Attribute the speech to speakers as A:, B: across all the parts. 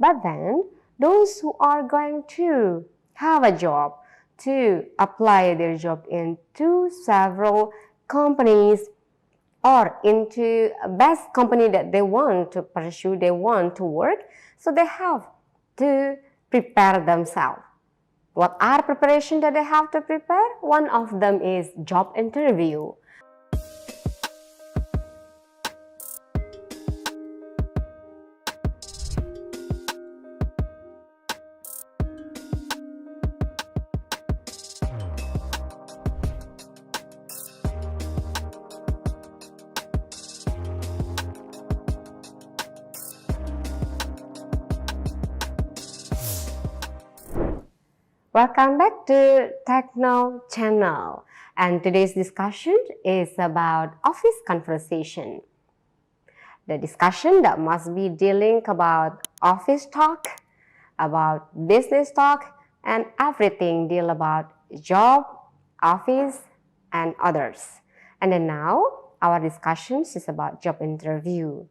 A: But then, those who are going to have a job, to apply their job into several companies or into a best company that they want to pursue, they want to work, so they have to prepare themselves. What are preparation that they have to prepare? One of them is job interview. Welcome back to Techno channel, and today's discussion is about office conversation. The discussion that must be dealing about office talk, about business talk, and everything deal about job, office, and others. And then now our discussion is about job interview.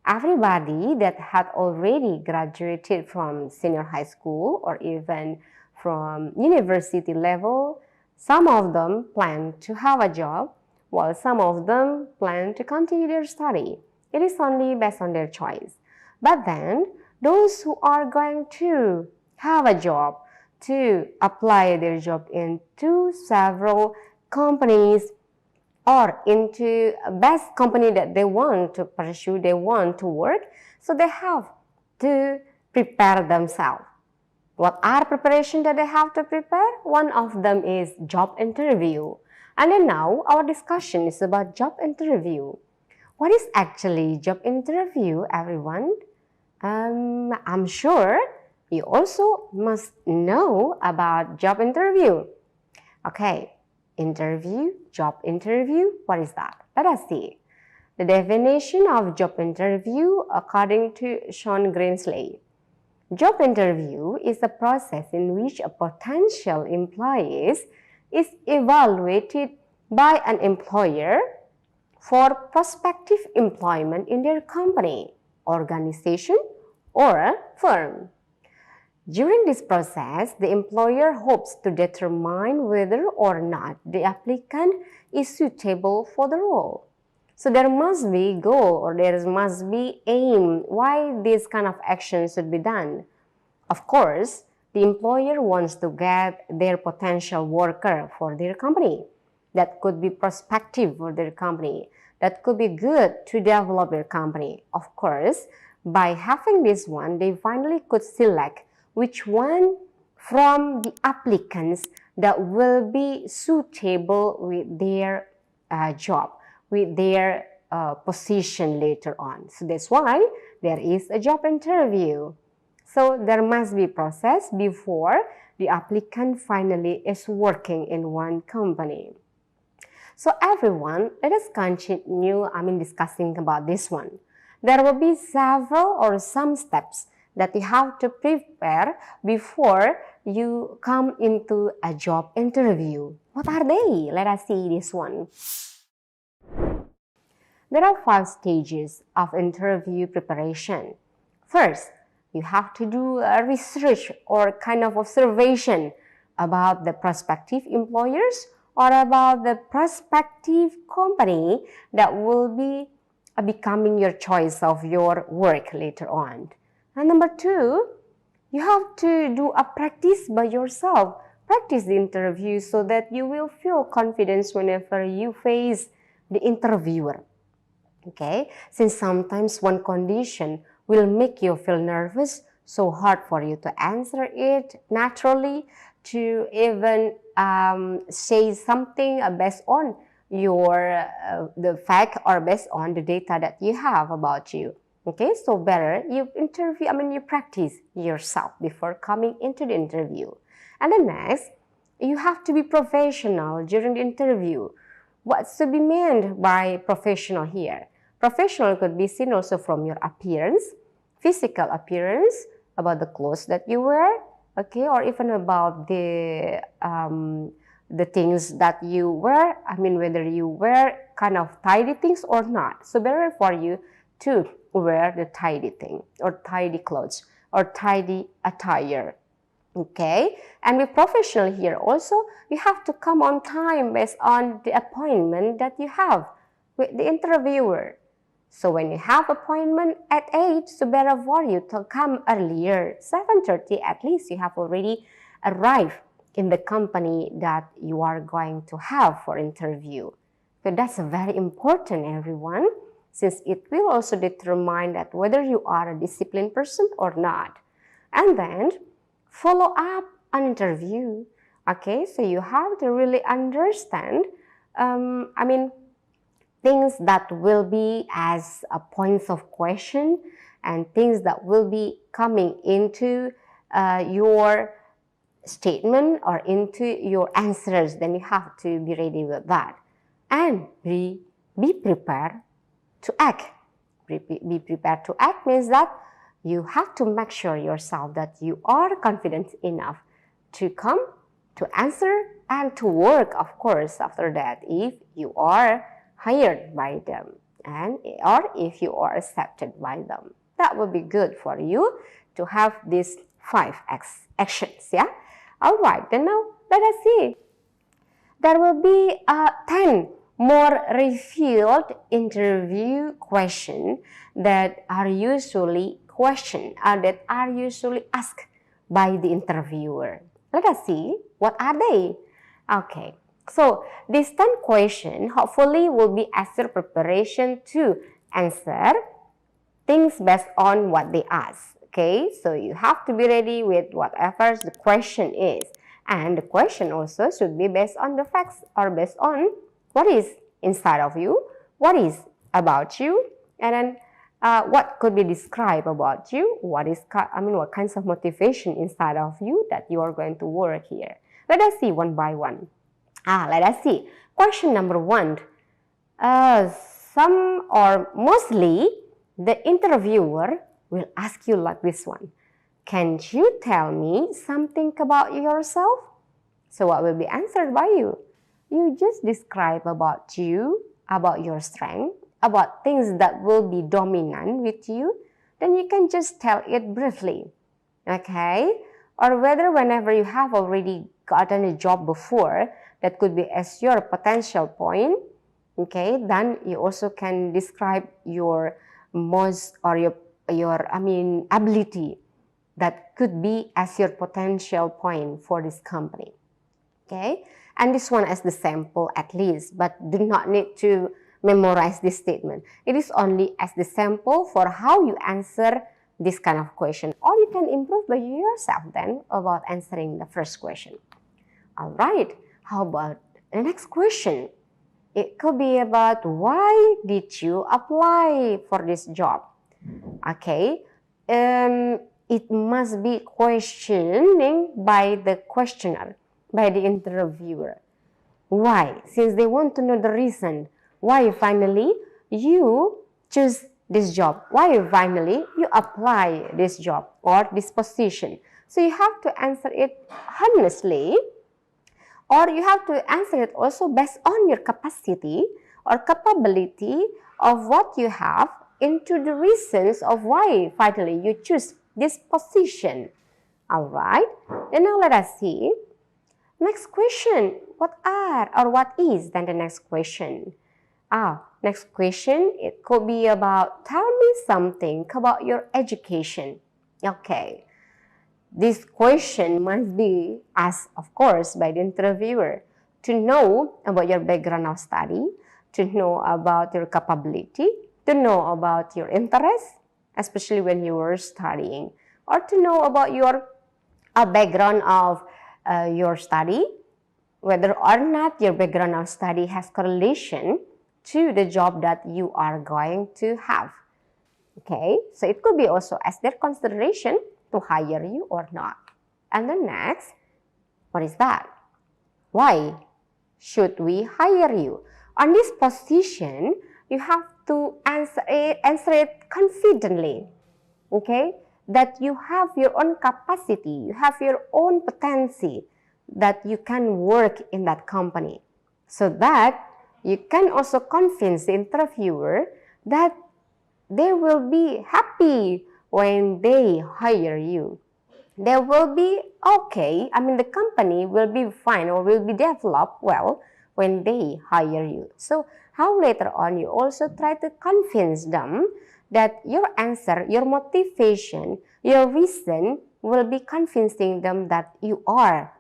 A: Everybody that had already graduated from senior high school or even from university level, some of them plan to have a job, while some of them plan to continue their study. It is only based on their choice. But then, those who are going to have a job, to apply their job into several companies or into a best company that they want to pursue, they want to work, so they have to prepare themselves. What are preparation that they have to prepare? One of them is job interview. And then now our discussion is about job interview. What is actually job interview, everyone? I'm sure you also must know about job interview. Okay, job interview, what is that? Let us see. The definition of job interview according to Sean Greensley. Job interview is a process in which a potential employee is evaluated by an employer for prospective employment in their company, organization, or firm. During this process, the employer hopes to determine whether or not the applicant is suitable for the role. So there must be goal or there must be aim why this kind of action should be done. Of course, the employer wants to get their potential worker for their company. That could be prospective for their company. That could be good to develop their company. Of course, by having this one, they finally could select which one from the applicants that will be suitable with their job, with their position later on. So that's why there is a job interview. So there must be process before the applicant finally is working in one company. So everyone, let us continue discussing about this one. There will be several or some steps that you have to prepare before you come into a job interview. What are they? Let us see this one. There are 5 stages of interview preparation. First, you have to do a research or kind of observation about the prospective employers or about the prospective company that will be becoming your choice of your work later on. And number 2, you have to do a practice by yourself. Practice the interview so that you will feel confidence whenever you face the interviewer. Okay, since sometimes one condition will make you feel nervous, so hard for you to answer it naturally, to even say something based on your the fact or based on the data that you have about you. Okay, so better you you practice yourself before coming into the interview. And then next, you have to be professional during the interview. What's to be meant by professional here? Professional could be seen also from your appearance, physical appearance, about the clothes that you wear, okay, or even about the things that you wear. Whether you wear kind of tidy things or not. So better for you to wear the tidy thing or tidy clothes or tidy attire. Okay, and with professional here also, you have to come on time based on the appointment that you have with the interviewer. So when you have appointment at 8, so better for you to come earlier. 7:30 at least you have already arrived in the company that you are going to have for interview. So that's very important, everyone, since it will also determine that whether you are a disciplined person or not. And then follow up an interview. Okay, so you have to really understand, things that will be as a points of question and things that will be coming into your statement or into your answers. Then you have to be ready with that and be prepared to act. Be prepared to act means that you have to make sure yourself that you are confident enough to come, to answer, and to work, of course, after that, if you are hired by them and or if you are accepted by them. That will be good for you to have these 5 actions, yeah? All right, then now let us see. There will be 10 more revealed interview questions that are usually asked by the interviewer. Let us see, what are they? Okay, so these 10 questions hopefully will be as your preparation to answer things based on what they ask. Okay, so you have to be ready with whatever the question is. And the question also should be based on the facts or based on what is inside of you, what is about you, and then what could be described about you, what kinds of motivation inside of you that you are going to work here. Let us see one by one. Let us see. Question number 1. Some or mostly the interviewer will ask you like this one. Can you tell me something about yourself? So what will be answered by you? You just describe about you, about your strength, about things that will be dominant with you. Then you can just tell it briefly. Okay? Or whether whenever you have already gotten a job before, that could be as your potential point. Okay? Then you also can describe your most or your ability that could be as your potential point for this company. Okay, and this one as the sample at least, but do not need to memorize this statement. It is only as the sample for how you answer this kind of question, or you can improve by yourself then about answering the first question. All right, how about the next question? It could be about why did you apply for this job? Okay, it must be questioning by the questioner, by the interviewer. Why? Since they want to know the reason why finally you choose this job, why finally you apply this job or this position. So you have to answer it honestly, or you have to answer it also based on your capacity or capability of what you have into the reasons of why finally you choose this position. All right, and now let us see. Next question, what are or what is then the next question? Next question, it could be about tell me something about your education. Okay, this question must be asked, of course, by the interviewer to know about your background of study, to know about your capability, to know about your interest, especially when you were studying, or to know about your background of your study, whether or not your background of study has correlation to the job that you are going to have. Okay, so it could be also as their consideration to hire you or not. And the next, what is that? Why should we hire you? On this position, you have to answer it confidently. Okay, that you have your own capacity, you have your own potential, that you can work in that company, so that you can also convince the interviewer that they will be happy when they hire you. They will be okay. I mean, the company will be fine or will be developed well when they hire you. So how later on you also try to convince them that your answer, your motivation, your reason will be convincing them that you are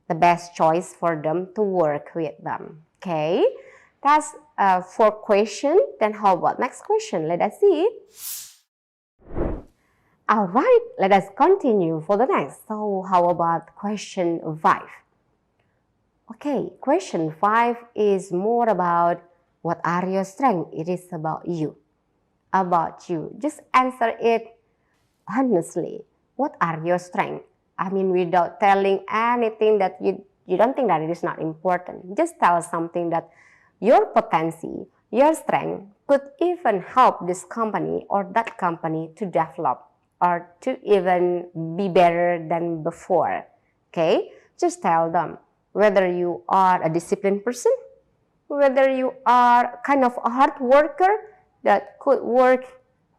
A: the best choice for them to work with them. Okay, that's for question. Then how about next question? Let us see. All right, let us continue for the next. So how about question 5? Okay, question 5 is more about what are your strengths. It is about you. About you. Just answer it honestly. What are your strengths? I mean, without telling anything that you don't think that it is not important. Just tell something that your potential, your strength could even help this company or that company to develop or to even be better than before. Okay? Just tell them whether you are a disciplined person, whether you are kind of a hard worker that could work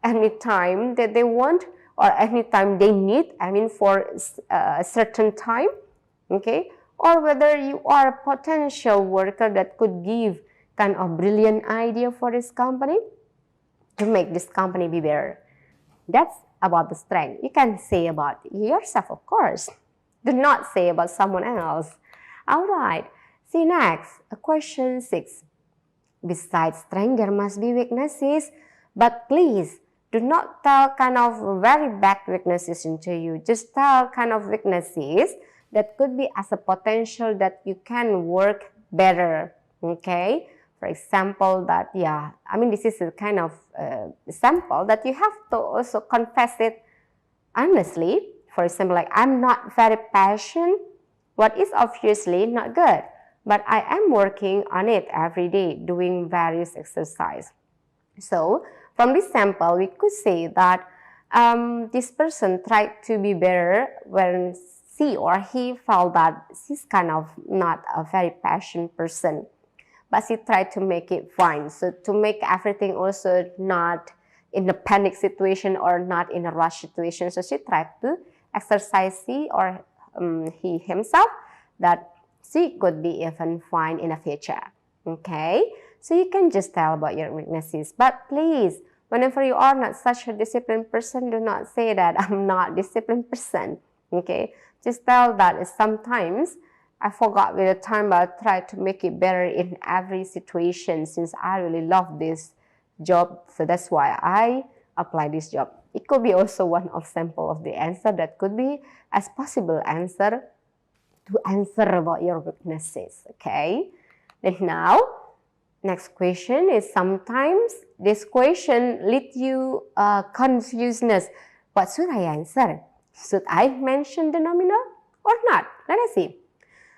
A: anytime that they want or anytime they need, I mean for a certain time, okay? Or whether you are a potential worker that could give kind of brilliant idea for this company to make this company be better. That's about the strength. You can say about yourself, of course. Do not say about someone else. All right. See next, question 6. Besides strength, there must be weaknesses, but please do not tell kind of very bad weaknesses into you. Just tell kind of weaknesses that could be as a potential that you can work better. Okay. For example, that, yeah, I mean, this is a kind of sample that you have to also confess it honestly. For example, like, I'm not very passionate, what is obviously not good, but I am working on it every day, doing various exercise. So, from this sample, we could say that this person tried to be better when she or he felt that she's kind of not a very passionate person. But she tried to make it fine. So to make everything also not in a panic situation or not in a rush situation. So she tried to exercise he or he himself that she could be even fine in the future. Okay? So you can just tell about your weaknesses. But please, whenever you are not such a disciplined person, do not say that I'm not a disciplined person. Okay? Just tell that sometimes I forgot with the time, but I try to make it better in every situation since I really love this job. So that's why I apply this job. It could be also one of sample of the answer that could be as possible answer to answer about your weaknesses. Okay. Then now, next question is sometimes this question lead you confusedness. What should I answer? Should I mention the nominal or not? Let us see.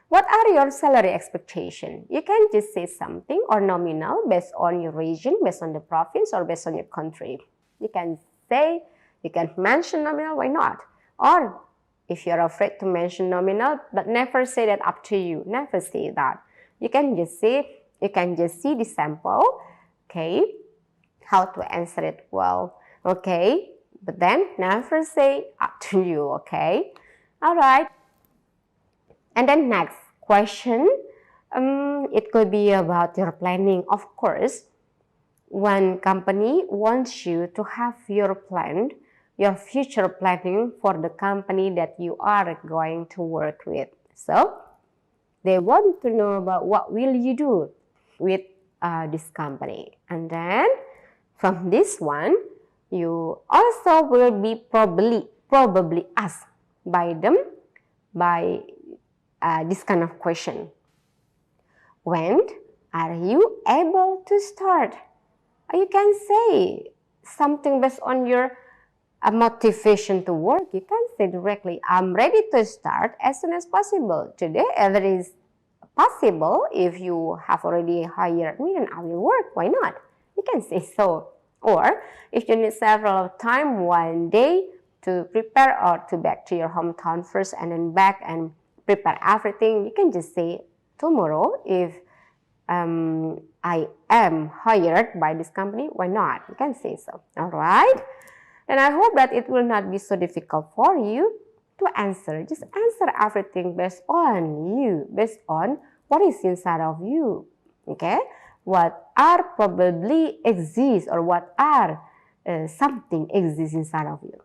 A: What are your salary expectations? You can just say something or nominal based on your region, based on the province, or based on your country. You can say, you can mention nominal, why not? Or if you're afraid to mention nominal, but never say that up to you. Never say that. You can just say, you can just see the sample, okay, how to answer it well, okay? But then never say up to you, okay? All right. And then next question, it could be about your planning. Of course, when company wants you to have your plan, your future planning for the company that you are going to work with. So, they want to know about what will you do with this company. And then, from this one, you also will be probably asked by them by this kind of question. When are you able to start? You can say something based on your motivation to work. You can say directly, I'm ready to start as soon as possible. Today, if it is possible, if you have already hired me, then I will work. Why not? You can say so. Or if you need several time, one day to prepare or to back to your hometown first and then back and prepare everything, you can just say tomorrow if I am hired by this company, why not? You can say so. All right. then I hope that it will not be so difficult for you to answer. Just answer everything based on you, based on what is inside of you. Okay? What are probably exist, or what are something exists inside of you.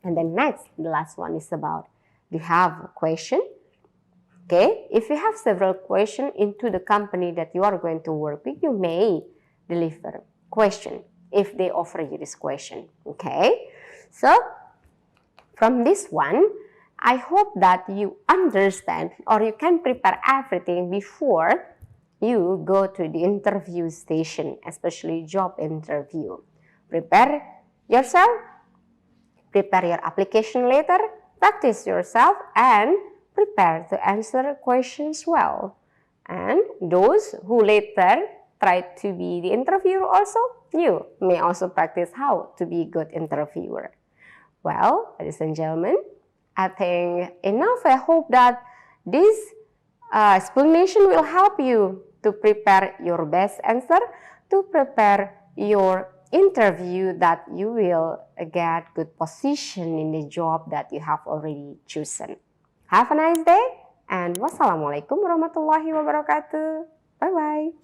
A: And then next, the last one is about, do you have a question? Okay, if you have several questions into the company that you are going to work with, you may deliver question if they offer you this question. Okay, so from this one, I hope that you understand, or you can prepare everything before you go to the interview station, especially job interview. Prepare yourself, prepare your application letter, practice yourself, and prepare to answer questions well. And those who later try to be the interviewer also, you may also practice how to be a good interviewer. Well, ladies and gentlemen, I think enough. I hope that this explanation will help you to prepare your best answer, to prepare your interview, that you will get good position in the job that you have already chosen. Have a nice day, and wassalamualaikum warahmatullahi wabarakatuh. Bye-bye.